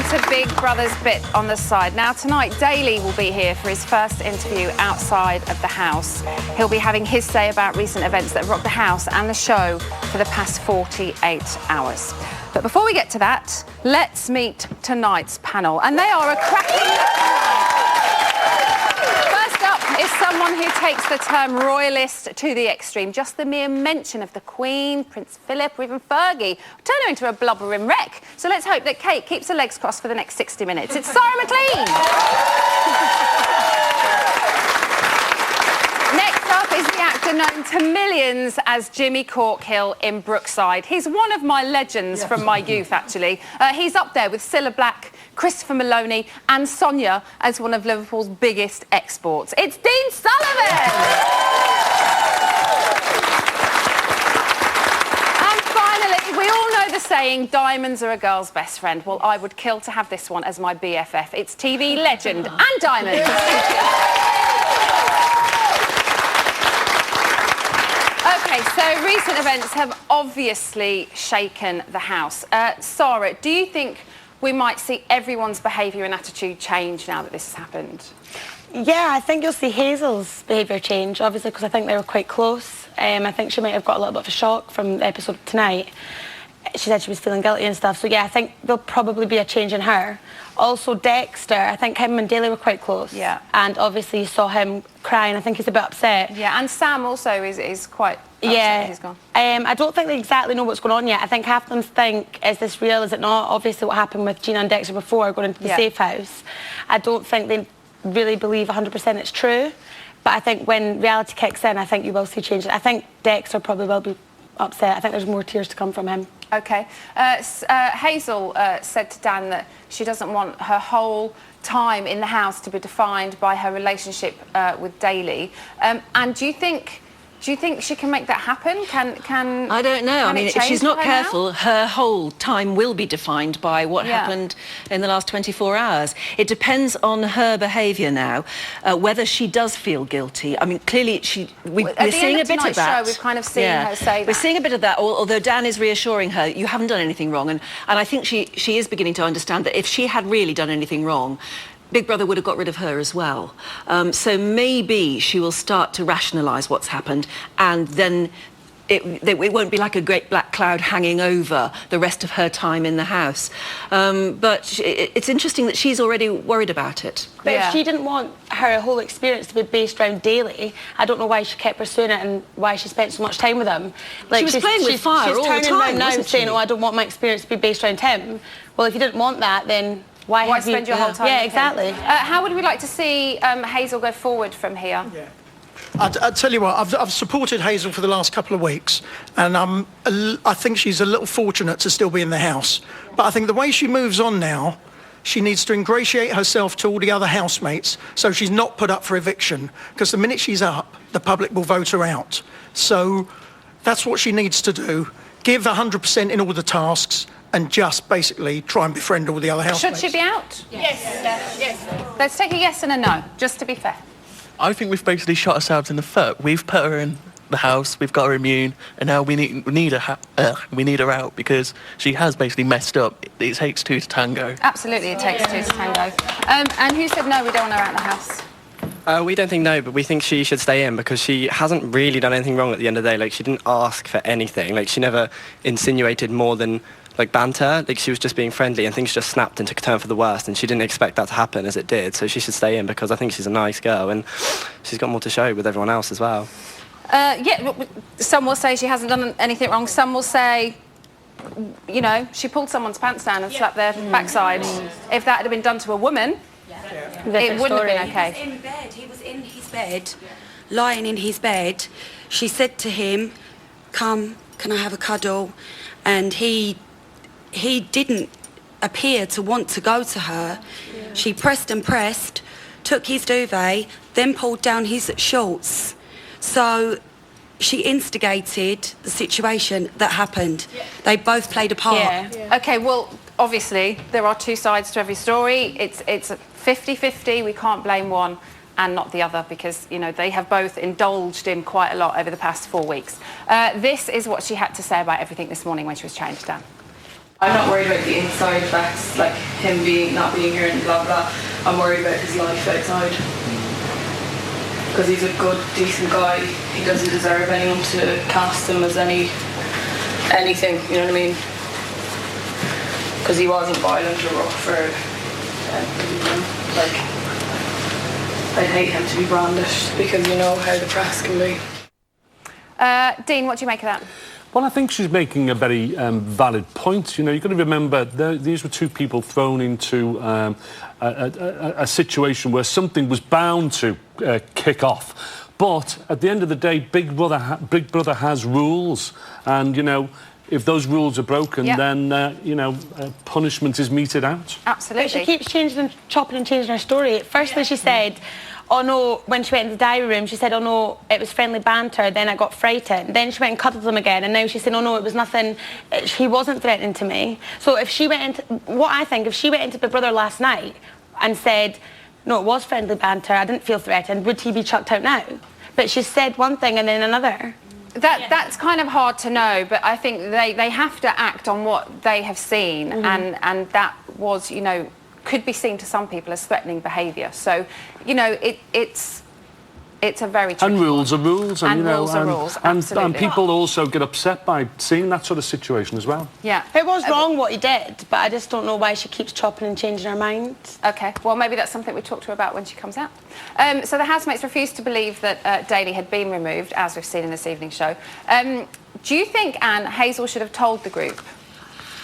to Big Brother's bit on the side. Now, tonight, Daly will be here for his first interview outside of the house. He'll be having his say about recent events that have rocked the house and the show for the past 48 hours. But before we get to that, let's meet tonight's panel. And they are a cracking... First up is someone who takes the term royalist to the extreme. Just the mere mention of the Queen, Prince Philip, or even Fergie will turn her into a blubbering wreck. So let's hope that Kate keeps her legs crossed for the next 60 minutes. It's Sarah McLean. Next up is the actor known to millions as Jimmy Corkhill in Brookside. He's one of my legends from my youth, actually. He's up there with Cilla Black, Christopher Maloney and Sonia as one of Liverpool's biggest exports. It's Dean Sullivan! And finally, we all know the saying, diamonds are a girl's best friend. Well, I would kill to have this one as my BFF. It's TV legend and diamond. OK, so recent events have obviously shaken the house. Sarah, do you think we might see everyone's behaviour and attitude change now that this has happened? Yeah, I think you'll see Hazel's behaviour change, obviously, because I think they were quite close. I think she might have got a little bit of a shock from the episode tonight. She said she was feeling guilty and stuff, so yeah, I think there'll probably be a change in her. Also, Dexter, I think him and Daly were quite close. Yeah. And obviously you saw him crying. I think he's a bit upset. Yeah, and Sam also is quite upset that he's gone. I don't think they exactly know what's going on yet. I think half of them think, is this real, is it not? Obviously what happened with Gina and Dexter before, going into the safe house. I don't think they really believe 100% it's true. But I think when reality kicks in, I think you will see change. I think Dexter probably will be upset. I think there's more tears to come from him. OK. Hazel said to Dan that she doesn't want her whole time in the house to be defined by her relationship with Daly. And do you think she can make that happen? Can I don't know. I mean, if she's not careful, now? her whole time will be defined by what happened in the last 24 hours. It depends on her behaviour now, whether she does feel guilty. I mean, clearly we're seeing a bit of that. Show, we've kind of seen her say that. We're seeing a bit of that, although Dan is reassuring her, you haven't done anything wrong. And I think she is beginning to understand that if she had really done anything wrong, Big Brother would have got rid of her as well. So maybe she will start to rationalise what's happened, and then it won't be like a great black cloud hanging over the rest of her time in the house. But it's interesting that she's already worried about it. But if she didn't want her whole experience to be based around Daly, I don't know why she kept pursuing it and why she spent so much time with him. Like, she was playing with fire all the time, she's turning around now and saying, oh, I don't want my experience to be based around him. Well, if you didn't want that, then why spend your whole time with him? Exactly. How would we like to see Hazel go forward from here? Yeah. I'll tell you what, I've supported Hazel for the last couple of weeks, and I think she's a little fortunate to still be in the house. But I think the way she moves on now, she needs to ingratiate herself to all the other housemates so she's not put up for eviction, because the minute she's up, the public will vote her out. So that's what she needs to do. Give 100% in all the tasks, and just basically try and befriend all the other housemates. Should she be out? Yes. Let's take a yes and a no, just to be fair. I think we've basically shot ourselves in the foot. We've put her in the house, we've got her immune, and now we need her out because she has basically messed up. It takes two to tango. Absolutely, it takes two to tango. And who said no, we don't want her out of the house? We don't think no, but we think she should stay in because she hasn't really done anything wrong at the end of the day. Like, she didn't ask for anything. Like, she never insinuated more than like banter. Like, she was just being friendly, and things just snapped and took a turn for the worst, and she didn't expect that to happen as it did. So she should stay in because I think she's a nice girl and she's got more to show with everyone else as well. Some will say she hasn't done anything wrong. Some will say, you know, she pulled someone's pants down and slapped their backside. If that had been done to a woman, it wouldn't have been okay. He was in bed. He was in his bed, lying in his bed. She said to him, "Come, can I have a cuddle?" And he didn't appear to want to go to her. She pressed and pressed, took his duvet, then pulled down his shorts. So she instigated the situation that happened. They both played a part. OK, well, obviously, there are two sides to every story. It's 50-50. We can't blame one and not the other because, you know, they have both indulged in quite a lot over the past 4 weeks. This is what she had to say about everything this morning when she was changed down. I'm not worried about the inside facts, like him not being here and blah blah. I'm worried about his life outside. Because he's a good, decent guy. He doesn't deserve anyone to cast him as anything, you know what I mean? Because he wasn't violent or rough or like, I'd hate him to be brandished because you know how the press can be. Dean, what do you make of that? Well, I think she's making a very valid point. You know, you've got to remember these were two people thrown into a situation where something was bound to kick off. But at the end of the day, Big Brother has rules, and you know, if those rules are broken, then you know, punishment is meted out. Absolutely. But she keeps chopping and changing her story. Firstly, she said, oh no, when she went in the diary room, she said, oh no, it was friendly banter, then I got frightened. Then she went and cuddled him again, and now she's saying, oh no, it was nothing, he wasn't threatening to me. So if she went into, if she went into Big Brother last night and said, no, it was friendly banter, I didn't feel threatened, would he be chucked out now? But she said one thing and then another. That's kind of hard to know, but I think they have to act on what they have seen, and that was, you know, could be seen to some people as threatening behaviour. So, you know, it's a very tricky and rules one. are rules, and you know, rules are rules. Absolutely. And people also get upset by seeing that sort of situation as well. Yeah, it was wrong what he did, but I just don't know why she keeps chopping and changing her mind. Okay, well maybe that's something we talk to her about when she comes out. So the housemates refused to believe that Daly had been removed, as we've seen in this evening show. Do you think, Anne, Hazel should have told the group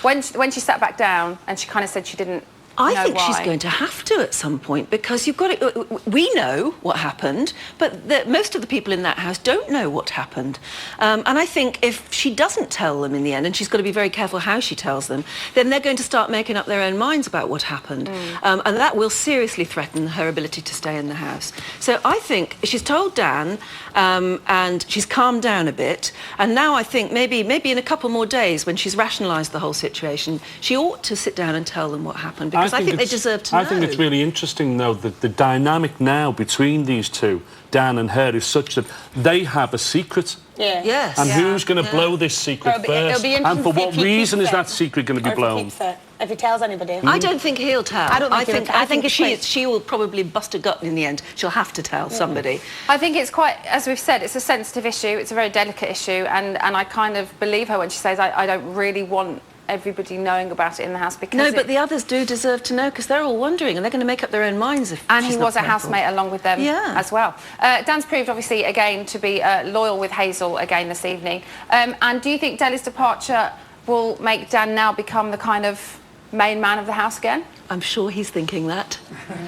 when she sat back down and she kind of said she didn't? I think she's going to have to at some point, because you've got it. We know what happened, but most of the people in that house don't know what happened. And I think if she doesn't tell them in the end, and she's got to be very careful how she tells them, then they're going to start making up their own minds about what happened. And that will seriously threaten her ability to stay in the house. So I think she's told Dan, and she's calmed down a bit. And now I think maybe in a couple more days, when she's rationalised the whole situation, she ought to sit down and tell them what happened. Because I think they deserve to know. I think it's really interesting, though, that the dynamic now between these two, Dan and her, is such that they have a secret. Yeah. Yes. And who's going to blow this secret first? And for what reason is that secret going to be blown? If he tells anybody. I don't think he'll tell. I think she will probably bust a gut in the end. She'll have to tell somebody. I think it's quite, as we've said, it's a sensitive issue. It's a very delicate issue, and I kind of believe her when she says, I don't really want everybody knowing about it in the house, because no, but the others do deserve to know, because they're all wondering, and they're going to make up their own minds if and she's he not was a careful. housemate along with them as well. Dan's proved obviously again to be loyal with Hazel again this evening. And do you think Daly's departure will make Dan now become the kind of main man of the house again? I'm sure he's thinking that.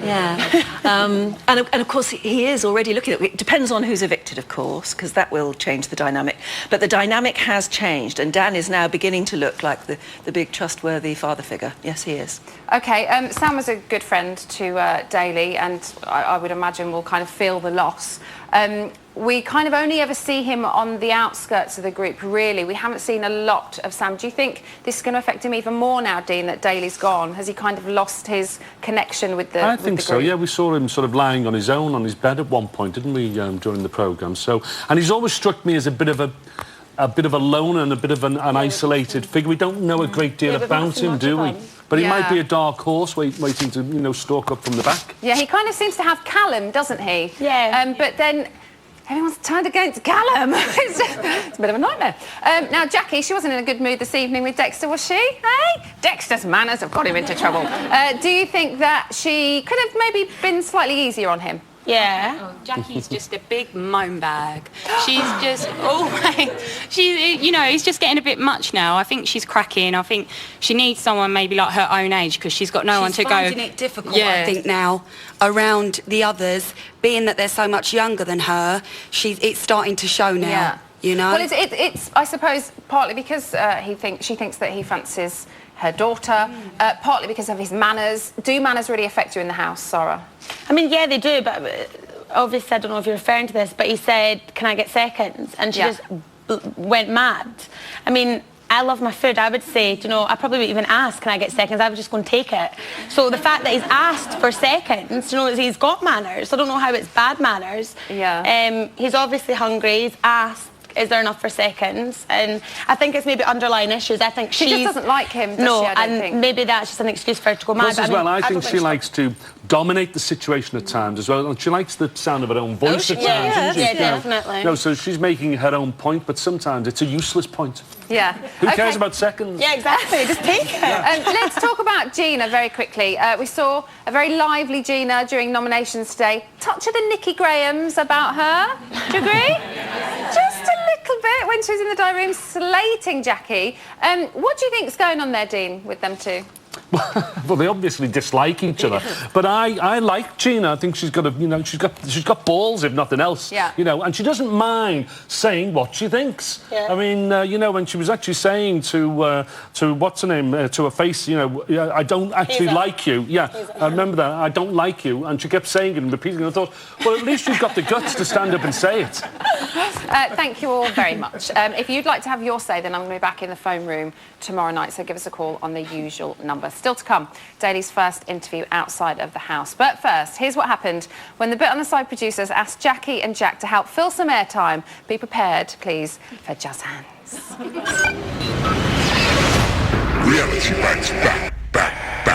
Yeah. And of course he is already looking at it. Depends on who's evicted, of course, because that will change the dynamic. But the dynamic has changed, and Dan is now beginning to look like the big trustworthy father figure. Yes, he is. Okay, Sam was a good friend to Daly, and I would imagine will kind of feel the loss. We kind of only ever see him on the outskirts of the group, really. We haven't seen a lot of Sam. Do you think this is going to affect him even more now, Dean, that Daly's gone? Has he kind of lost his connection with the group? I think so, yeah. We saw him sort of lying on his own on his bed at one point, didn't we, during the programme? So, and he's always struck me as a bit of a loner and a bit of an isolated figure. We don't know a great deal about him, do we? But he might be a dark horse waiting to, you know, stalk up from the back. Yeah, he kind of seems to have Callum, doesn't he? Yeah. But then everyone's turned against Callum. It's a bit of a nightmare. Now, Jackie, she wasn't in a good mood this evening with Dexter, was she? Hey? Dexter's manners have got him into trouble. Do you think that she could have maybe been slightly easier on him? Yeah. Oh, Jackie's just a big moan bag. She's just always... you know, it's just getting a bit much now. I think she's cracking. I think she needs someone maybe like her own age, because she's got no one to go... She's finding it difficult, I think, now, around the others, being that they're so much younger than her. It's starting to show now. Yeah. You know? Well, it's I suppose, partly because she thinks that he fancies her daughter, partly because of his manners. Do manners really affect you in the house, Sarah? I mean, yeah, they do, but obviously, I don't know if you're referring to this, but he said, can I get seconds? And she just went mad. I mean, I love my food. I would say, you know, I probably wouldn't even ask, can I get seconds? I would just go and take it. So the fact that he's asked for seconds, you know, he's got manners. I don't know how it's bad manners. Yeah. He's obviously hungry. He's asked. is there enough for seconds? And I think it's maybe underlying issues. I think she just doesn't like him, does she? I don't think. Maybe that's just an excuse for her to go mad. Plus, as well, I think she likes to dominate the situation at times as well. And she likes the sound of her own voice at times. Yeah, definitely. No, so she's making her own point, but sometimes it's a useless point. Yeah. Who cares about seconds? Yeah, exactly. Just take it. Let's talk about Gina very quickly. We saw a very lively Gina during nominations today. Touch of the Nikki Grahams about her. Do you agree? Just a little bit when she was in the diary room slating Jackie. What do you think's going on there, Dean, with them two? Well, they obviously dislike each other, but I like Gina. I think she's got she's got balls, if nothing else. Yeah. And she doesn't mind saying what she thinks. Yeah. I mean, when she was actually saying to what's her name, to her face, I don't actually like you. Yeah, I remember that. I don't like you, and she kept saying it and repeating it. I thought, well, at least you've got the guts to stand up and say it. Thank you all very much. If you'd like to have your say, then I'm going to be back in the phone room tomorrow night, so give us a call on the usual number. Still to come, Daily's first interview outside of the house. But first, here's what happened when the Bit on the Side producers asked Jackie and Jack to help fill some airtime. Be prepared, please, for jazz hands. Reality Bites back,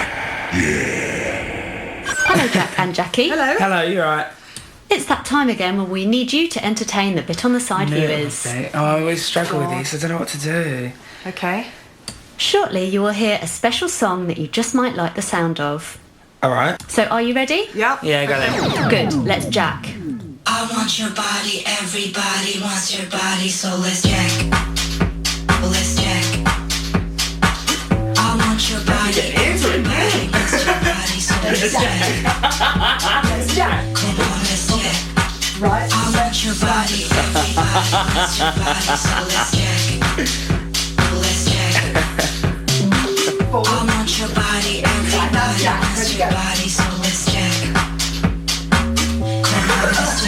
yeah. Hello, Jack and Jackie. Hello. Hello, you alright? It's that time again when we need you to entertain the Bit on the Side viewers. I always struggle with these. I don't know what to do. Okay. Shortly, you will hear a special song that you just might like the sound of. Alright. So, are you ready? Yeah, go then. Good. Let's jack. I want your body, everybody wants your body, so let's jack. Let's jack. I want your body, everybody wants your body, so let's jack. Let's jack. Come on, let's jack. Right. I want your body, everybody wants your body, so let's jack. Let's jack. I want your body, everybody wants your body, so let's jack. Come on, let's jack.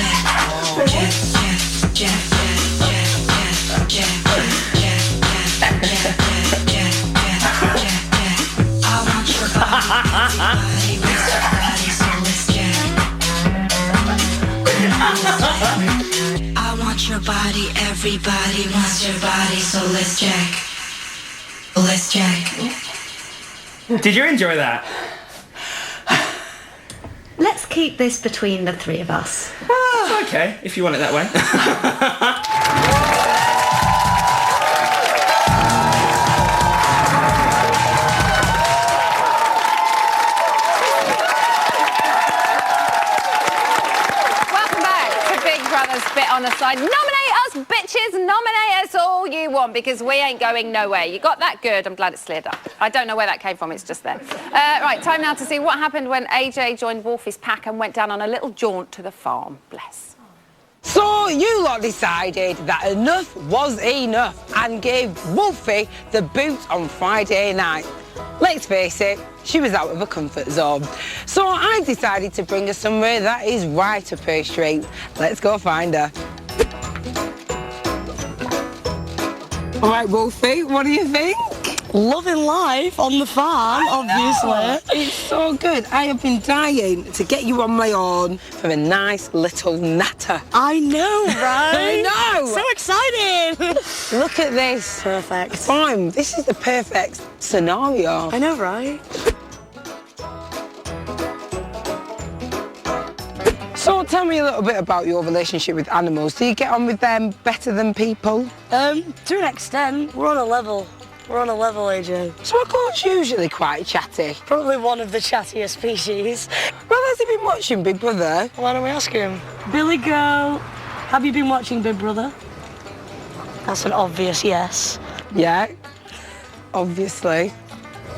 I want your body, everybody wants your body, so let's jack. Let's jack. Did you enjoy that? Let's keep this between the three of us. Okay, if you want it that way. Welcome back to Big Brother's Bit on the Side. Nominate us, bitches. Nominate us all you want, because we ain't going nowhere. You got that? Good. I'm glad it's cleared up. I don't know where that came from. It's just there. Right, time now to see what happened when AJ joined Wolfie's pack and went down on a little jaunt to the farm. Bless. So you lot decided that enough was enough and gave Wolfie the boot on Friday night. Let's face it, she was out of her comfort zone. So I decided to bring her somewhere that is right up her street. Let's go find her. All right, Wolfie, what do you think? Loving life on the farm, obviously. It's so good. I have been dying to get you on my own for a nice little natter. I know, right? I know. So excited. Look at this. Perfect. Fine. This is the perfect scenario. I know, right? So tell me a little bit about your relationship with animals. Do you get on with them better than people? To an extent, we're on a level. We're on a level, AJ. So are goats usually quite chatty? Probably one of the chattiest species. Well, has he been watching Big Brother? Why don't we ask him? Billy Girl, have you been watching Big Brother? That's an obvious yes. Yeah, obviously.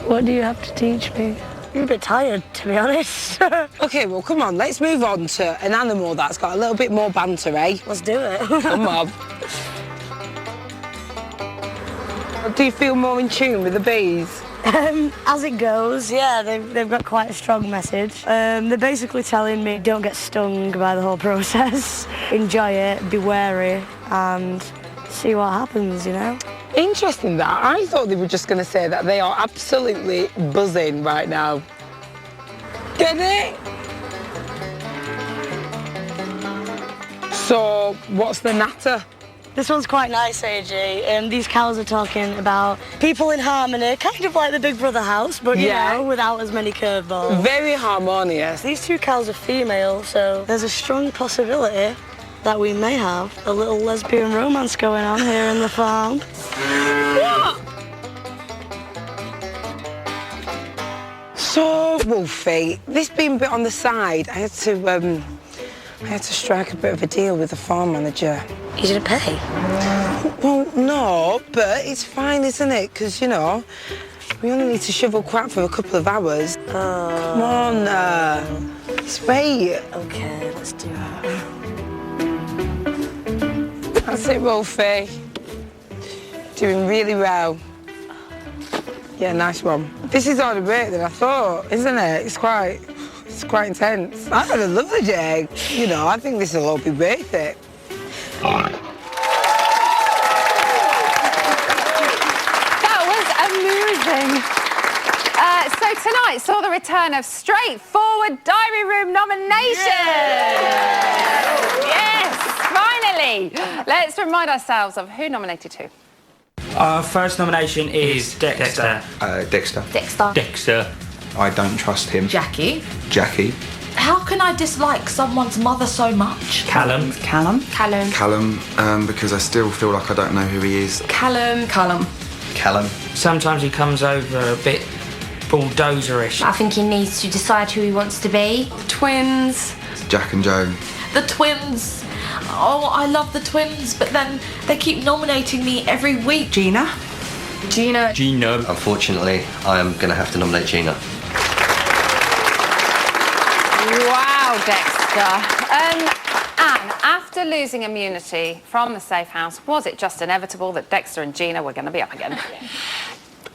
What do you have to teach me? I'm a bit tired, to be honest. OK, well, come on, let's move on to an animal that's got a little bit more banter, eh? Let's do it. Come on. Do you feel more in tune with the bees? As it goes, yeah, they've got quite a strong message. They're basically telling me don't get stung by the whole process. Enjoy it, be wary, and see what happens, you know? Interesting that. I thought they were just going to say that they are absolutely buzzing right now. Get it? So, what's the natter? This one's quite nice, AJ. These cows are talking about people in harmony, kind of like the Big Brother house, but you know, without as many curveballs. Very harmonious. These two cows are female, so there's a strong possibility that we may have a little lesbian romance going on here in the farm. What? So, Wolfie, this being a bit on the side, I had to strike a bit of a deal with the farm manager. You didn't pay? Well, no, but it's fine, isn't it? Because, you know, we only need to shovel crap for a couple of hours. Come on, let's wait. Okay, let's do that. That's it, Wolfie. Doing really well. Yeah, nice one. This is harder work than I thought, isn't it? It's quite intense. I've had a lovely day. You know, I think this will all be worth it. That was amusing. So tonight saw the return of straightforward diary room nominations. Yes, finally. Let's remind ourselves of who nominated who. Our first nomination is Dexter. Dexter. Dexter. I don't trust him. Jackie. Jackie. How can I dislike someone's mother so much? Callum. Callum. Because I still feel like I don't know who he is. Callum. Callum. Sometimes he comes over a bit bulldozerish. I think he needs to decide who he wants to be. Twins. Jack and Joe. The twins. Oh, I love the twins, but then they keep nominating me every week. Gina. Unfortunately, I am going to have to nominate Gina. Wow, Dexter. Anne, after losing immunity from the safe house, was it just inevitable that Dexter and Gina were going to be up again?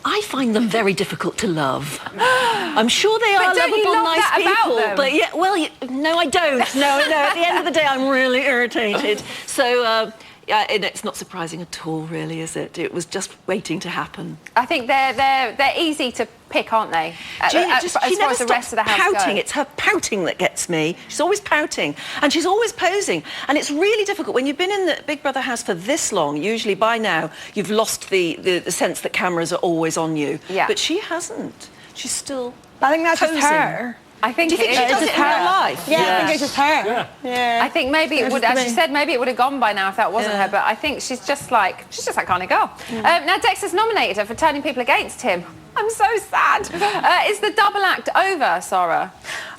I find them very difficult to love. I'm sure they are But don't you lovable, love nice that people. about them? But yeah, well, no, I don't. No. At the end of the day, I'm really irritated. So, yeah, it's not surprising at all, really, is it? It was just waiting to happen. I think they're easy to pick, aren't they? Gina As far never as the rest of the house pouting. go. It's her pouting that gets me. She's always pouting, and she's always posing. And it's really difficult when you've been in the Big Brother house for this long. Usually, by now, you've lost the sense that cameras are always on you. Yeah. But she hasn't. She's still. I think that's just posing. her. I think Do you think she does it in real life? Yeah, I think it's just her. Yeah. I think maybe it would, as she said, maybe it would have gone by now if that wasn't her. But I think she's just that kind of girl. Now Dexter's nominated her for turning people against him. I'm so sad. Is the double act over, Sarah?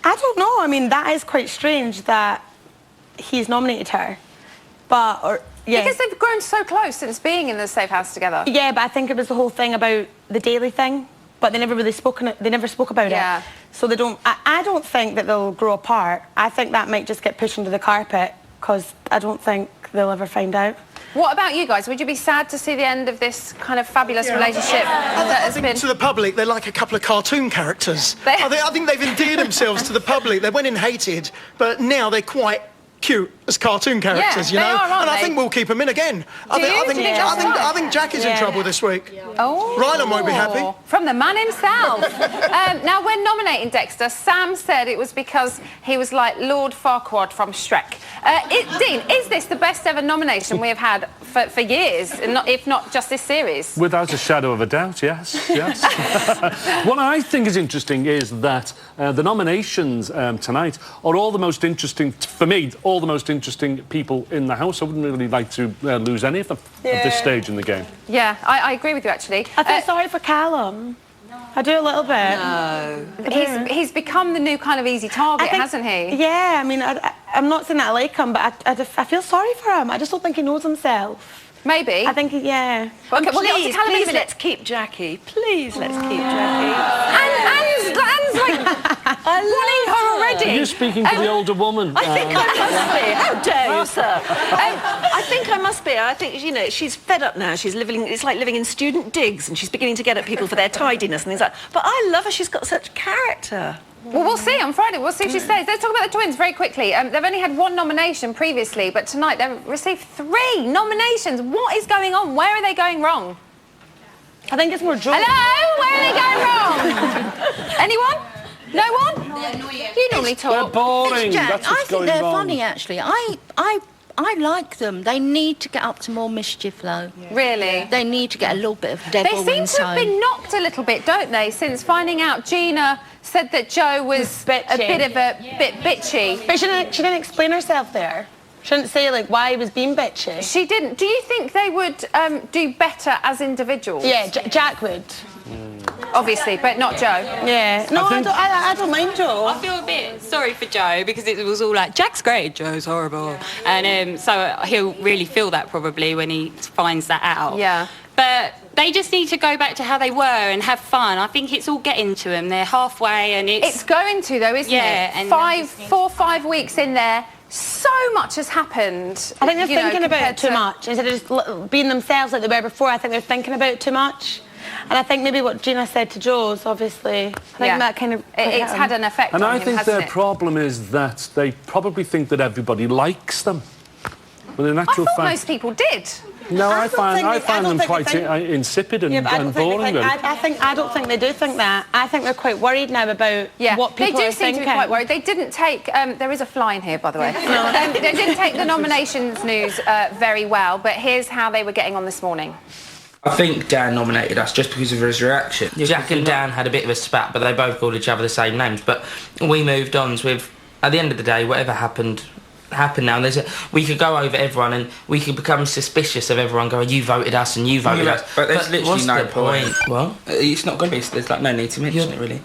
I don't know. I mean, that is quite strange that he's nominated her. Because they've grown so close since being in the safe house together. Yeah, but I think it was the whole thing about the daily thing. But they never really spoke about it. So they don't. I don't think that they'll grow apart. I think that might just get pushed under the carpet because I don't think they'll ever find out. What about you guys? Would you be sad to see the end of this kind of fabulous relationship that has been? To the public, they're like a couple of cartoon characters. I think they've endeared themselves to the public. They went in hated, but now they're quite cute as cartoon characters, you know. Are, and I they? think we'll keep them in again. I think Jack is in trouble this week. Oh. Rylan won't be happy. From the man himself. Now, when nominating Dexter, Sam said it was because he was like Lord Farquaad from Shrek. Dean, is this the best ever nomination we have had for years, if not just this series? Without a shadow of a doubt, yes. What I think is interesting is that the nominations tonight are all the most interesting, for me, all the most interesting people in the house. I wouldn't really like to lose any of them at this stage in the game. Yeah, I agree with you, actually. I feel sorry for Callum. I do a little bit. No. He's become the new kind of easy target, hasn't he? Yeah, I mean, I'm not saying that I like him, but I feel sorry for him. I just don't think he knows himself. Maybe. I think, yeah. Okay, well, please, Callum in a minute. let's keep Jackie. Please, let's keep Jackie. Anne's like wanting her already. Are you speaking for the older woman? I think I must be. How dare you, sir? I think I must be. I think, she's fed up now. She's living. It's like living in student digs, and she's beginning to get at people for their tidiness and things like that. But I love her. She's got such character. Well, we'll see on Friday. We'll see if she stays. Let's talk about the twins very quickly. They've only had one nomination previously, but tonight they've received 3 nominations. What is going on? Where are they going wrong? I think it's more joy. Hello? Where are they going wrong? Anyone? No one? You normally talk. They're boring. Jack, That's what's I think going they're wrong. funny, actually. I I like them. They need to get up to more mischief, though. Really? They need to get a little bit of devil They seem inside. to have been knocked a little bit, don't they, since finding out Gina said that Joe was a bit of a bit bitchy. But she didn't explain herself there. She didn't say, like, why he was being bitchy. She didn't. Do you think they would do better as individuals? Yeah, Jack would. Obviously, but not Joe. Yeah. No, I don't mind Joe. I feel a bit sorry for Joe because it was all like, Jack's great, Joe's horrible. And so he'll really feel that probably when he finds that out. Yeah. But they just need to go back to how they were and have fun. I think it's all getting to them. They're halfway and It's going to, though, isn't Yeah, it? and 4 or 5 weeks in there, so much has happened. I think they're you know, thinking about compared it too to- much. Instead of just being themselves like they were before, I think they're thinking about it too much. And I think maybe what Gina said to Joe's, obviously, I think that kind of... It's had an effect And on I him, think hasn't their it? problem is that they probably think that everybody likes them. When in I actual thought fact... most people did. No, I find them quite think- insipid and, Yeah, but I don't and think they boring. think, really. I don't think they do think that. I think they're quite worried now about what people they do are seem thinking. to be quite worried. They didn't take. There is a fly in here, by the way. They didn't take the nominations news very well. But here's how they were getting on this morning. I think Dan nominated us just because of his reaction. Jack and Dan had a bit of a spat, but they both called each other the same names. But we moved on with, at the end of the day, whatever happened now. And we could go over everyone and we could become suspicious of everyone going, you voted us and you voted us. But there's literally what's no the point. What? It's not going to be. There's like no need to mention it really.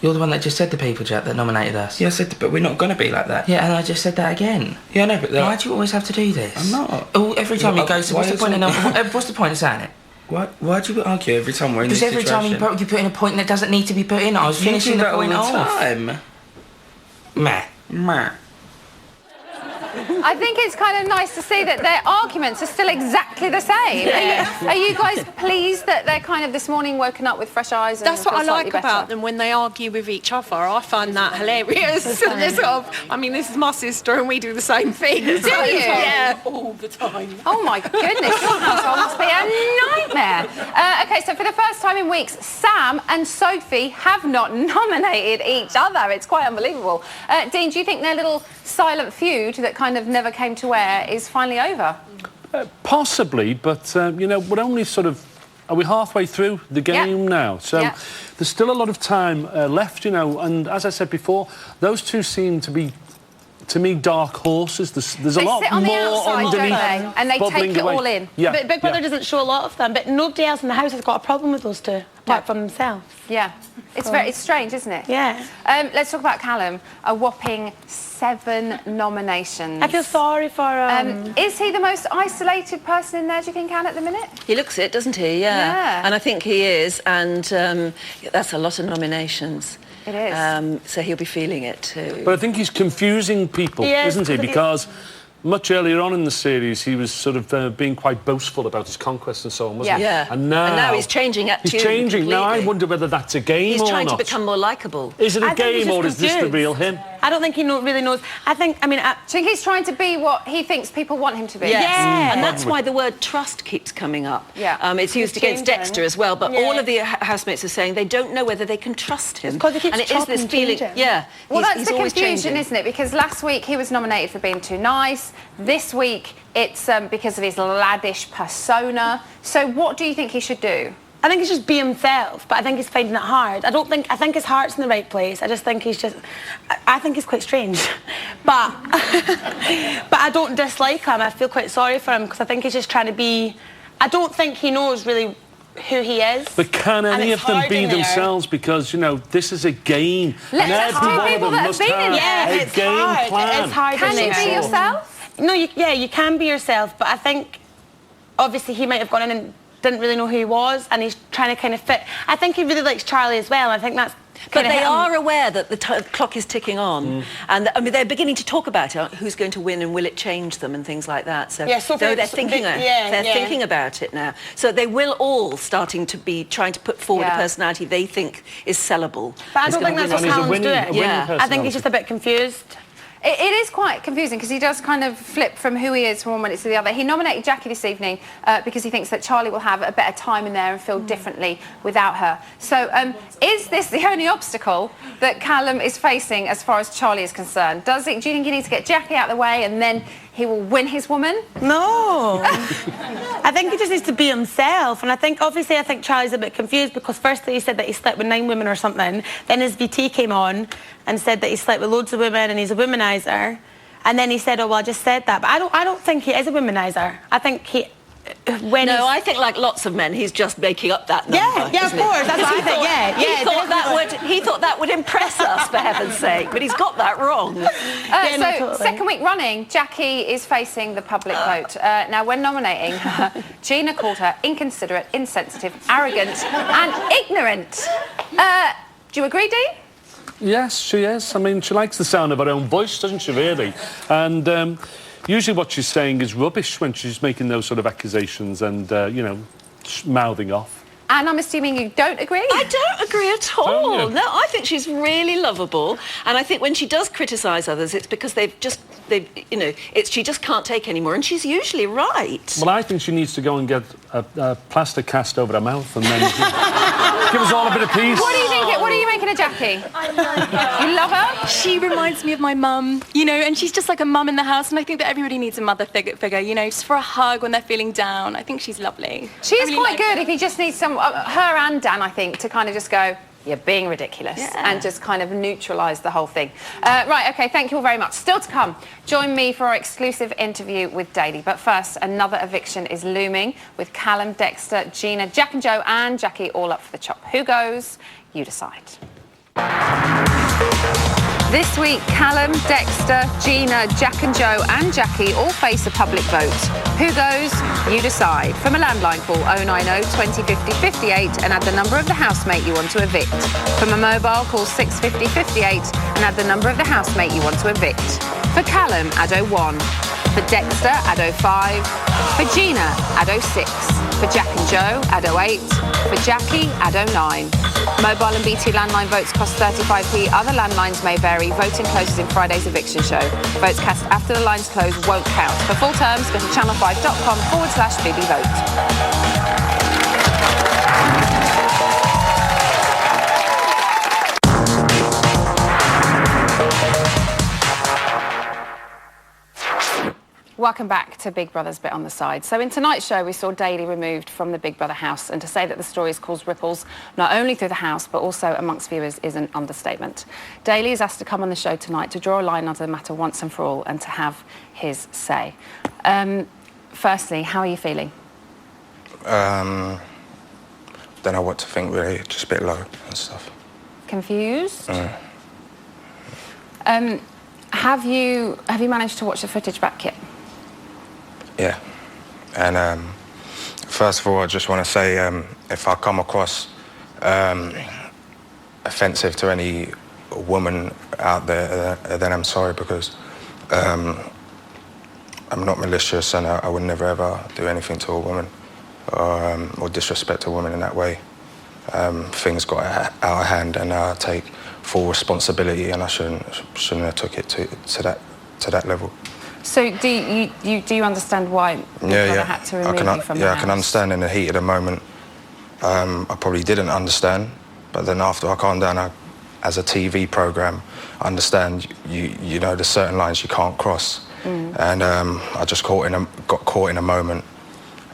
You're the one that just said to people, Jack, that nominated us. Yeah, I said, but we're not going to be like that. Yeah, and I just said that again. Yeah, I know, but why do you always have to do this? I'm not. Oh, every time you go, so what's the point of what's the point of saying it? Why do you argue every time we're in this Because every time situation? you put in a point that doesn't need to be put in. I was You finishing do the that all point the off. time. Meh. I think it's kind of nice to see that their arguments are still exactly the same. Yeah. Are you guys pleased that they're kind of this morning woken up with fresh eyes? And That's what I feel slightly like better? about them when they argue with each other. I find that hilarious. They're sort of, I mean, this is my sister and we do the same thing. Do you? Yeah, all the time. Oh my goodness, your household must be a nightmare. Okay, so for the first time in weeks, Sam and Sophie have not nominated each other. It's quite unbelievable. Dean, do you think their little silent feud that kind of never came to air is finally over? Possibly, but you know, we're only sort of. Are we halfway through the game now? So there's still a lot of time left, you know. And as I said before, those two seem to be, to me, dark horses. There's a lot sit on the more outside, underneath, don't they? And they bubbling take it away. all in. Yeah, But Big Brother doesn't show a lot of them, but nobody else in the house has got a problem with those two, apart from themselves. Yeah. It's strange, isn't it? Yeah. Let's talk about Callum. A whopping 7 nominations. I feel sorry for him. Is he the most isolated person in there, do you think, Anne, at the minute? He looks it, doesn't he? Yeah. Yeah. And I think he is, and that's a lot of nominations. It is. So he'll be feeling it too. But I think he's confusing people, He is, isn't he? but Because much earlier on in the series, he was sort of being quite boastful about his conquests and so on, wasn't he? Yeah. And now he's changing attitude. He's changing. Now I completely. wonder whether that's a game He's or trying not. to become more likeable. Is it a I think he's game or just is this the confused. real him? I don't think he really knows. I think Do you think he's trying to be what he thinks people want him to be? Yes. Yeah. And that's why the word trust keeps coming up. Yeah. It's used It's against changing. Dexter as well, but Yeah. all of the housemates are saying they don't know whether they can trust him. It's 'cause he keeps and it is this chopping, feeling. changing. Yeah. Well, he's that's the always confusion, changing. isn't it? Because last week he was nominated for being too nice. This week it's because of his laddish persona. So what do you think he should do? I think he's just be himself, but I think he's finding it hard. I think his heart's in the right place. I just think he's just... I think he's quite strange. But I don't dislike him. I feel quite sorry for him because I think he's just trying to be... I don't think he knows really who he is. But can And any it's of them hard be in there. themselves? Because, you know, this is a game. Let's and ask every two one of people them that have must been in have there. a it's game hard. plan. It's hard Can in you there. be yourself? No, you can be yourself, but I think obviously he might have gone in and didn't really know who he was, and he's trying to kind of fit. I think he really likes Charlie as well. I think that's. But kinda they hit him. are aware that the clock is ticking on, and I mean they're beginning to talk about it, who's going to win and will it change them and things like that. So, Yeah, Sophie- they're thinking, yeah, they're yeah. thinking about it now. So they will all starting to be trying to put forward Yeah. a personality they think is sellable. But I Is don't gonna think that's win. what And he's a Callum's winning- doing. a winning Yeah. I think he's just a bit confused. It is quite confusing because he does kind of flip from who he is from one minute to the other. He nominated Jackie this evening because he thinks that Charlie will have a better time in there and feel differently without her. So is this the only obstacle that Callum is facing as far as Charlie is concerned? Do you think he needs to get Jackie out of the way and then he will win his woman? No. I think he just needs to be himself. And I think Charlie's a bit confused because firstly he said that he slept with 9 women or something. Then his VT came on and said that he slept with loads of women and he's a womanizer. And then he said, oh, well, I just said that. But I don't think he is a womanizer. I think he... I think like lots of men, he's just making up that number. Yeah, of course. That's what I think. He thought that would impress us, for heaven's sake, but he's got that wrong. So, second week running, Jackie is facing the public vote. Now, when nominating her, Gina called her inconsiderate, insensitive, arrogant and ignorant. Do you agree, Dee? Yes, she is. I mean, she likes the sound of her own voice, doesn't she, really? And usually what she's saying is rubbish when she's making those sort of accusations and, you know, mouthing off. And I'm assuming you don't agree? I don't agree at all. No, I think she's really lovable. And I think when she does criticise others, it's because she just can't take anymore. And she's usually right. Well, I think she needs to go and get a plaster cast over her mouth and then give us all a bit of peace. What do you think? What are you making of Jackie? I love her. You love her? She reminds me of my mum, you know, and she's just like a mum in the house. And I think that everybody needs a mother figure, you know, just for a hug when they're feeling down. I think she's lovely. She is quite good if you just need some... her and Dan, I think, to kind of just go, you're being ridiculous, and just kind of neutralise the whole thing. Right, OK, thank you all very much. Still to come, join me for our exclusive interview with Daly. But first, another eviction is looming with Callum, Dexter, Gina, Jack and Joe and Jackie all up for the chop. Who goes? You decide. This week, Callum, Dexter, Gina, Jack and Joe and Jackie all face a public vote. Who goes? You decide. From a landline, call 090 20 50 58 and add the number of the housemate you want to evict. From a mobile, call 650 58 and add the number of the housemate you want to evict. For Callum, add 01. For Dexter, add 05. For Gina, add 06. For Jack and Joe, add 08. For Jackie, add 09. Mobile and BT landline votes cost 35p. Other landlines may vary. Voting closes in Friday's eviction show. Votes cast after the lines close won't count. For full terms, go to channel5.com/BB Vote. Welcome back to Big Brother's Bit on the Side. So in tonight's show, we saw Daly removed from the Big Brother house, and to say that the story has caused ripples not only through the house but also amongst viewers is an understatement. Daly is asked to come on the show tonight to draw a line under the matter once and for all and to have his say. Firstly, how are you feeling? Don't know what to think really, just a bit low and stuff. Confused? Have you managed to watch the footage back yet? Yeah, and first of all, I just want to say if I come across offensive to any woman out there, then I'm sorry because I'm not malicious and I would never ever do anything to a woman or disrespect a woman in that way. Things got out of hand and I take full responsibility and I shouldn't have took it to that level. So do you understand why Big Brother had to remove you from the house? I can understand in the heat of the moment. I probably didn't understand, but then after I calmed down, as a TV program, I understand you know there's certain lines you can't cross, and I just got caught in a moment,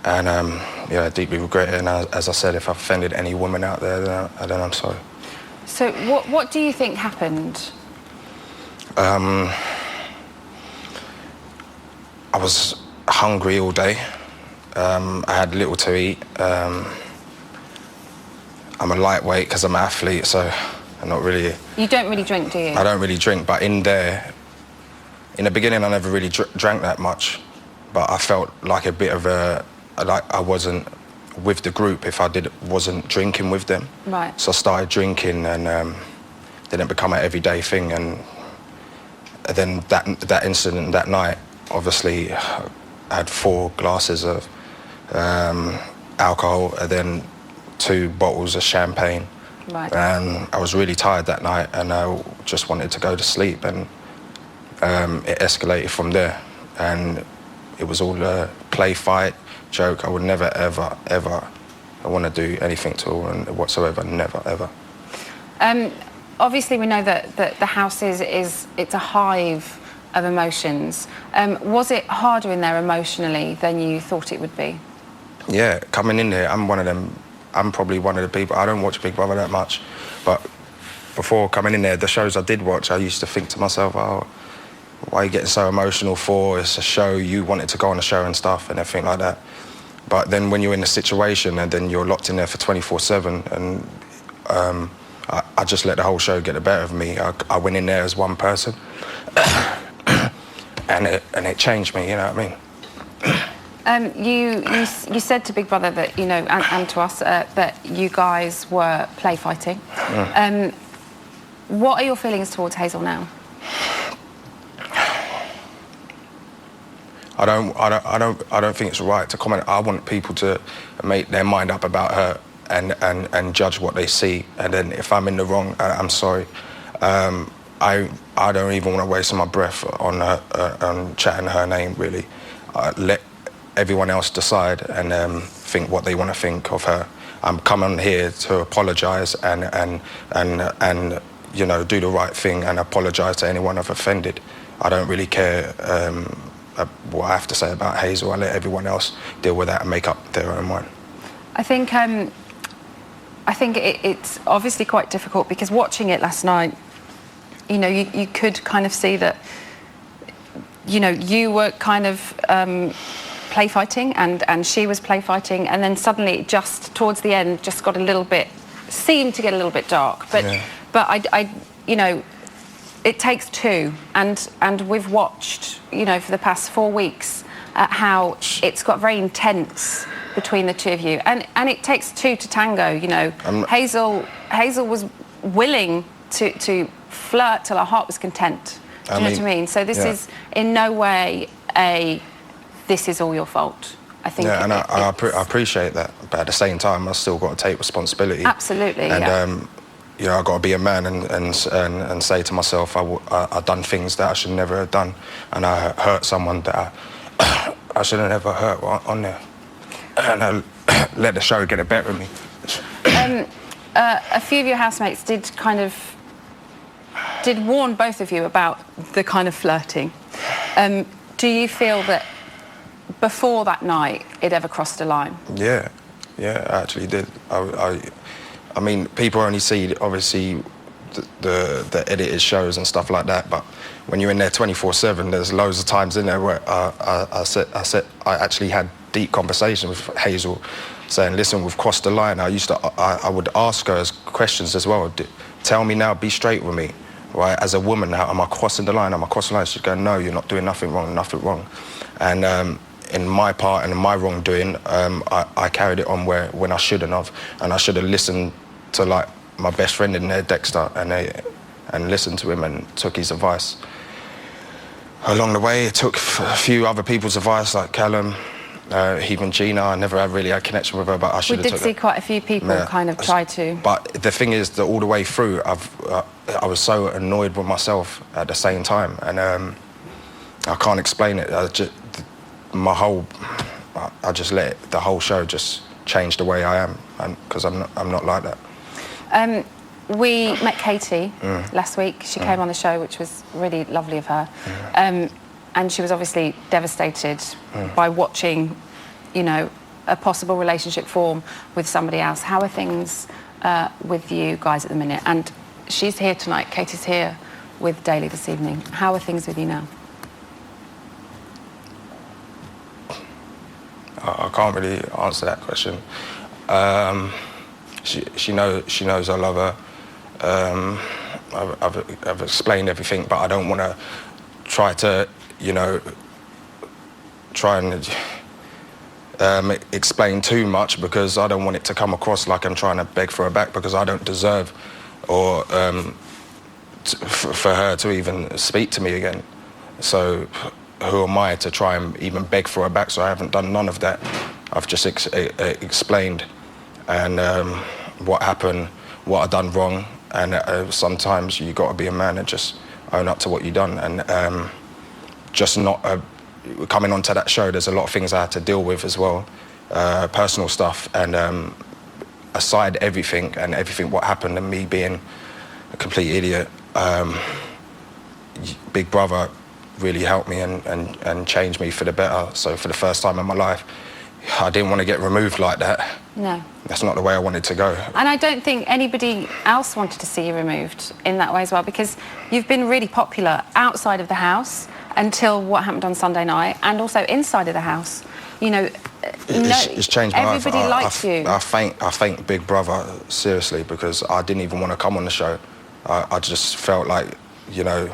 and I deeply regret it. And as I said, if I offended any woman out there, then I'm sorry. So what do you think happened? I was hungry all day. I had little to eat. I'm a lightweight because I'm an athlete, so I'm not really... You don't really drink, do you? I don't really drink, but in the beginning I never really drank that much, but I felt like a bit of like I wasn't with the group if I wasn't drinking with them. Right. So I started drinking and didn't become an everyday thing, and then that incident that night, obviously I had 4 glasses of alcohol and then 2 bottles of champagne. Right. And I was really tired that night and I just wanted to go to sleep, and it escalated from there, and it was all a play, fight, joke. I would never, ever, ever want to do anything to her whatsoever, never, ever. Obviously we know that the house it's a hive of emotions. Was it harder in there emotionally than you thought it would be? Yeah, coming in there, I'm probably one of the people, I don't watch Big Brother that much, but before coming in there, the shows I did watch, I used to think to myself, oh, why are you getting so emotional for? It's a show, you wanted to go on a show and stuff and everything like that. But then when you're in a situation and then you're locked in there for 24/7, and I just let the whole show get the better of me. I went in there as one person, and it changed me. You know what I mean? You said to Big Brother that, you know, and to us, that you guys were play fighting. What are your feelings towards Hazel now? I don't think it's right to comment. I want people to make their mind up about her and judge what they see. And then if I'm in the wrong, I'm sorry. I don't even want to waste my breath on chatting her name, really. Let everyone else decide and think what they want to think of her. I'm coming here to apologise and you know, do the right thing and apologise to anyone I've offended. I don't really care what I have to say about Hazel. I let everyone else deal with that and make up their own mind. I think it's obviously quite difficult because watching it last night, you know, you could kind of see that, you know, you were kind of play fighting and she was play fighting, and then suddenly just towards the end just got a little bit, seemed to get a little bit dark. But yeah. But I you know, it takes two, and we've watched, you know, for the past 4 weeks how it's got very intense between the two of you, and it takes two to tango. You know, Hazel was willing to flirt till her heart was content. Do you know what I mean? So this is in no way this is all your fault. I think. Yeah, and I appreciate that, but at the same time, I've still got to take responsibility. Absolutely. And you know, I've got to be a man and say to myself, I've done things that I should never have done, and I hurt someone that I should have never hurt on there, and I let the show get the better of me. A few of your housemates did warn both of you about the kind of flirting. Do you feel that before that night it ever crossed a line? Yeah, I actually did. I mean, people only see, obviously, the edited shows and stuff like that, but when you're in there 24/7, there's loads of times in there where I actually had deep conversation with Hazel, saying, listen, we've crossed the line. I would ask her questions as well. Tell me now, be straight with me, right? As a woman, how am I crossing the line? Am I crossing the line? She'd go, no, you're not doing nothing wrong. And in my part and in my wrongdoing, I carried it on when I shouldn't have, and I should have listened to like my best friend in there, Dexter, and listened to him and took his advice. Along the way, it took a few other people's advice, like Callum, even Gina. I never really had connection with her, but I should have. We did see quite a few people kind of try to. But the thing is that all the way through, I was so annoyed with myself at the same time, and I can't explain it. I just let the whole show just change the way I am, because I'm not like that. We met Katie last week. She came on the show, which was really lovely of her. And she was obviously devastated by watching, you know, a possible relationship form with somebody else. How are things with you guys at the minute? And she's here tonight. Katie's here with Daly this evening. How are things with you now? I can't really answer that question. She knows I love her. I've explained everything, but I don't want to try to, you know, explain too much, because I don't want it to come across like I'm trying to beg for her back, because I don't deserve or for her to even speak to me again. So who am I to try and even beg for her back? So I haven't done none of that. I've just explained and what happened, what I done wrong, and sometimes you got to be a man and just own up to what you done, and just not coming onto that show. There's a lot of things I had to deal with as well, personal stuff, and aside everything what happened and me being a complete idiot, Big Brother really helped me and changed me for the better. So for the first time in my life, I didn't want to get removed like that. No. That's not the way I wanted to go. And I don't think anybody else wanted to see you removed in that way as well, because you've been really popular outside of the house until what happened on Sunday night, and also inside of the house. You know, It's changed my life. everybody likes you. I thank Big Brother, seriously, because I didn't even want to come on the show. I just felt like, you know,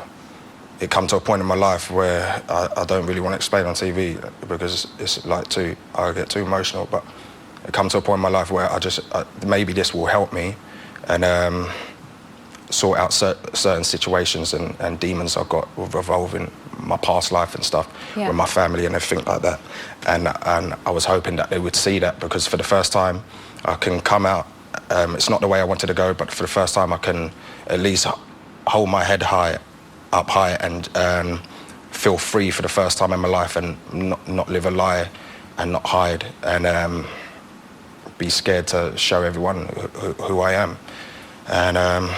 it come to a point in my life where I don't really want to explain on TV because it's like I get too emotional, but it come to a point in my life where maybe this will help me and sort out certain situations and demons I've got revolving my past life and stuff with my family and everything like that. And I was hoping that they would see that, because for the first time I can come out. It's not the way I wanted to go, but for the first time I can at least hold my head up high and feel free for the first time in my life, and not live a lie and not hide and be scared to show everyone who I am. And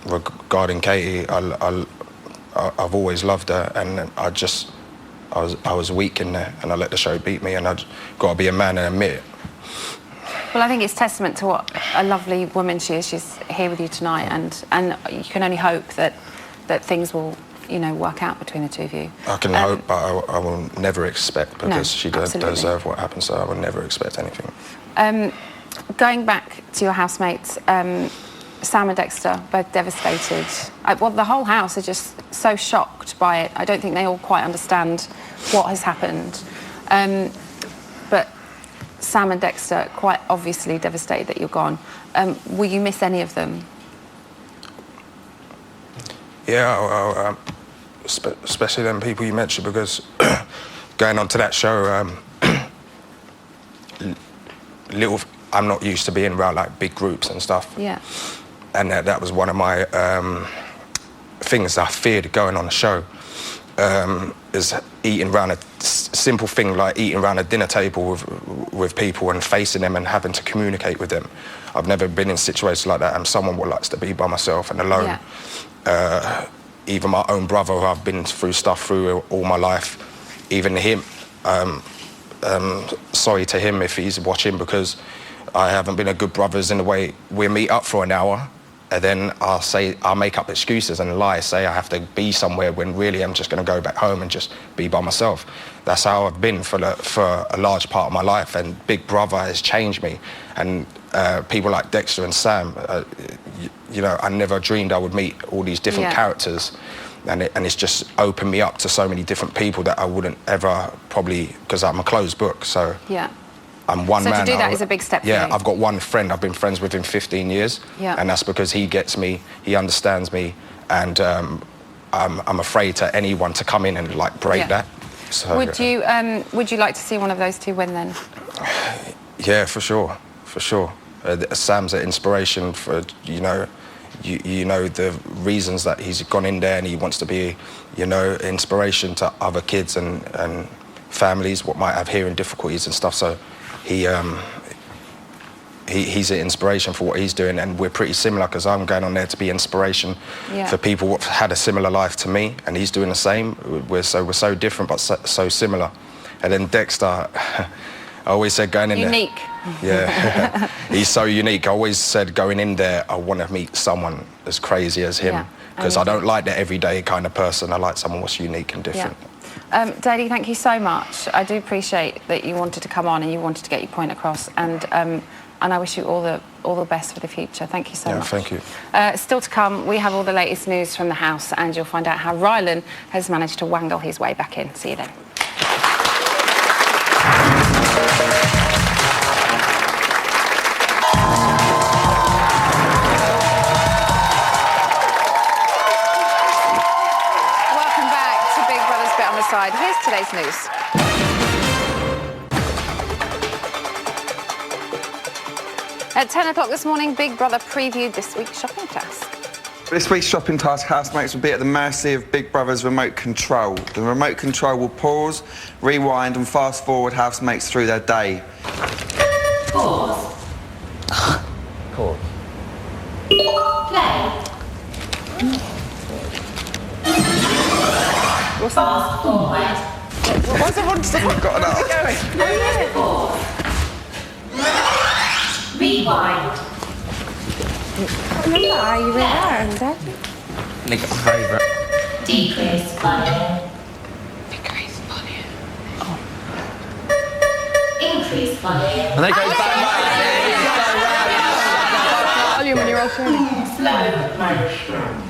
regarding Katie, I've always loved her, and I was weak in there, and I let the show beat me, and I've got to be a man and admit it. Well, I think it's testament to what a lovely woman she is. She's here with you tonight, and you can only hope that things will, you know, work out between the two of you. I can hope, but I will never expect, because No, she doesn't absolutely. deserve what happened, so I will never expect anything. Going back to your housemates, Sam and Dexter, both devastated. Well, the whole house is just so shocked by it. I don't think they all quite understand what has happened. But Sam and Dexter, quite obviously devastated that you're gone. Will you miss any of them? Yeah, especially them people you mentioned, because going on to that show, I'm not used to being around like big groups and stuff. Yeah. And that was one of my things I feared going on the show, is eating around a simple thing like eating around a dinner table with people and facing them and having to communicate with them. I've never been in situations like that. I'm someone who likes to be by myself and alone. Yeah. Even my own brother, who I've been through stuff through all my life, even him, sorry to him if he's watching, because I haven't been a good brother in the way we meet up for an hour and then I'll make up excuses and lie, say I have to be somewhere when really I'm just going to go back home and just be by myself. That's how I've been for a large part of my life, and Big Brother has changed me. And people like Dexter and Sam, you know, I never dreamed I would meet all these different characters, and it's just opened me up to so many different people that I wouldn't ever probably, because I'm a closed book, so yeah. I'm one man. So to do that is a big step for Yeah, you. I've got one friend. I've been friends with him 15 years. Yeah. And that's because he gets me, he understands me, and I'm afraid to anyone to come in and like break that. So, would you like to see one of those two win then? Yeah, for sure, for sure. Sam's an inspiration for, you know the reasons that he's gone in there, and he wants to be, you know, inspiration to other kids and families what might have hearing difficulties and stuff. So he's an inspiration for what he's doing, and we're pretty similar, because I'm going on there to be inspiration for people who've had a similar life to me, and he's doing the same. We're so different but so similar. And then Dexter, I always said going in Unique. there. Yeah, he's so unique. I always said going in there, I want to meet someone as crazy as him, because I don't like the everyday kind of person. I like someone who's unique and different. Daly, thank you so much. I do appreciate that you wanted to come on and you wanted to get your point across, and I wish you all the best for the future. Thank you so much. Thank you. Still to come, we have all the latest news from the house, and you'll find out how Rylan has managed to wangle his way back in. See you then. Welcome back to Big Brother's Bit on the Side. Here's today's news. At 10 o'clock this morning, Big Brother previewed this week's shopping task. This week's shopping task, housemates will be at the mercy of Big Brother's remote control. The remote control will pause, rewind and fast forward housemates through their day. Pause. Pause. Play. What's that? Why's everyone suddenly got up? Rewind. Are you rewind? Nick, favourite. Decrease volume. Decrease volume. Increase volume. And then it goes back. Volume when you're alternating. Slow motion.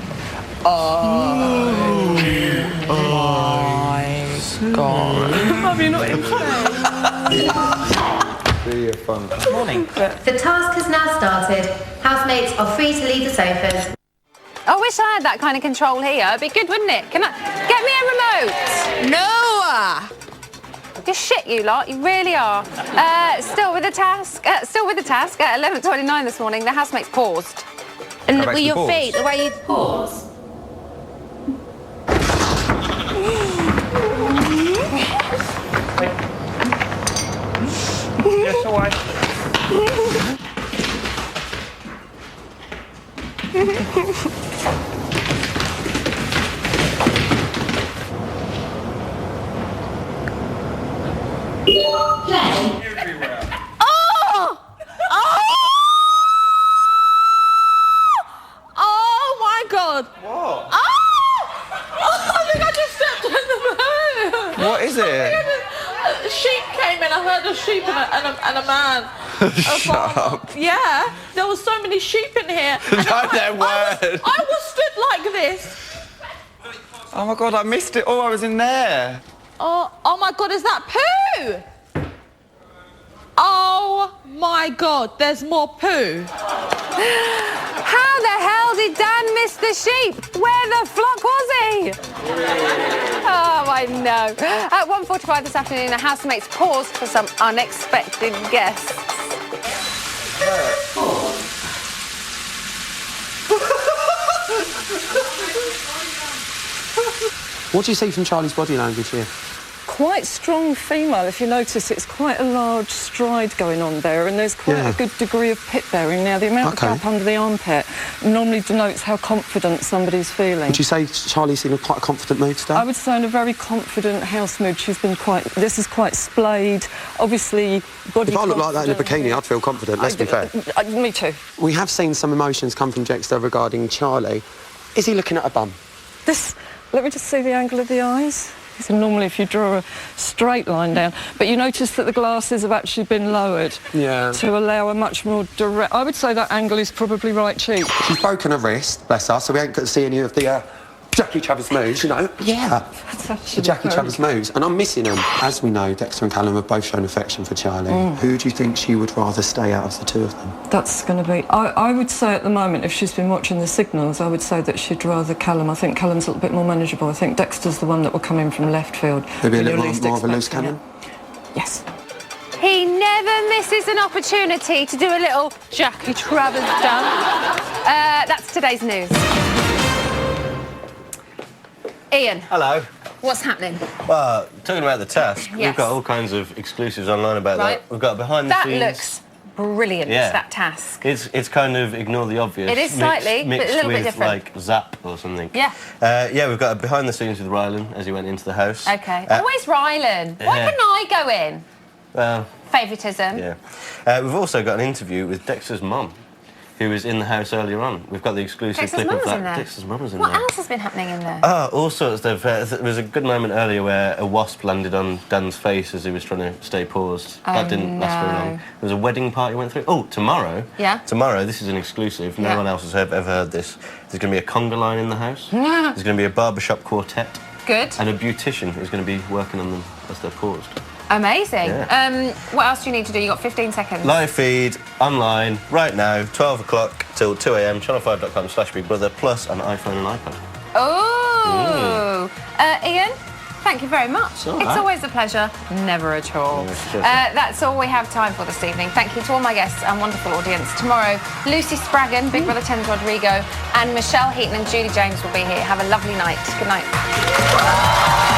God. Have you not Really fun. Morning. The task has now started. Housemates are free to leave the sofas. I wish I had that kind of control here. It'd be good, wouldn't it? Can I get me a remote? No! Just shit, you lot. You really are. Still with the task. At 11:29 this morning, the housemates paused. And Go back with to your pause. feet, the way you pause. Yes, all right. Play. Oh! Oh my God! What? I think I just stepped on the moon. What is it? A sheep came in. I heard a sheep and a man. Shut up. Yeah, there was so many sheep in here. No, there weren't. I was stood like this. Oh my God, I missed it. Oh, I was in there. Oh my God, is that poo? Oh my God, there's more poo. How the hell did Dan miss the sheep? Where the flock was he? Oh, I know. At 1:45 this afternoon, the housemates paused for some unexpected guests. What do you see from Charlie's body language here? Quite strong female. If you notice, it's quite a large stride going on there, and there's quite a good degree of pit bearing. Now, the amount of gap under the armpit normally denotes how confident somebody's feeling. Would you say Charlie's in quite a confident mood today? I would say in a very confident house mood. She's been quite... This is quite splayed. Obviously, body If I look like that in a confident. bikini, I'd feel confident, let's be fair. Me too. We have seen some emotions come from Dexter regarding Charlie. Is he looking at a bum? Let me just see the angle of the eyes. So normally if you draw a straight line down, but you notice that the glasses have actually been lowered to allow a much more direct... I would say that angle is probably right cheek. She's broken her wrist, bless her, so we ain't got to see any of the Jackie Travers moves, you know? Yeah. The Jackie Travers moves. And I'm missing them. As we know, Dexter and Callum have both shown affection for Charlie. Who do you think she would rather stay out of the two of them? That's going to be... I would say at the moment, if she's been watching the signals, I would say that she'd rather Callum. I think Callum's a little bit more manageable. I think Dexter's the one that will come in from left field. Maybe a little more of a loose cannon? Yes. He never misses an opportunity to do a little Jackie Travers dance. That's today's news. Ian. Hello. What's happening? Well, talking about the task, Yes. we've got all kinds of exclusives online about Right. that. We've got behind the That scenes. looks brilliant, Yeah. that task. It's kind of ignore the obvious. It is slightly, but a mixed little bit with different. like Zap or something. Yeah. Yeah, we've got a behind the scenes with Rylan as he went into the house. Okay. Always Rylan. Why yeah. couldn't I go in? Well, Favouritism. yeah. We've also got an interview with Dexter's mum, who was in the house earlier on. We've got the exclusive Dexter's clip mum of was that. in there. Dexter's mum was in What there. else has been happening in there? Oh, all sorts. There was a good moment earlier where a wasp landed on Dan's face as he was trying to stay paused. Oh, That didn't last very long. no. There was a wedding party went through. Oh, tomorrow. Yeah. Tomorrow, this is an exclusive. No Yeah. one else has ever heard this. There's going to be a conga line in the house. There's going to be a barbershop quartet. Good. And a beautician who's going to be working on them as they're paused. Amazing. Yeah. What else do you need to do? You've got 15 seconds. Live feed, online, right now, 12 o'clock till 2 a.m, channel5.com/BigBrother, plus an iPhone and iPad. Oh. Ian, thank you very much. all It's right. always a pleasure. Never at all. cheers. That's all we have time for this evening. Thank you to all my guests and wonderful audience. Tomorrow, Lucy Spraggan, Big Brother 10 Rodrigo, and Michelle Heaton and Julie James will be here. Have a lovely night. Good night.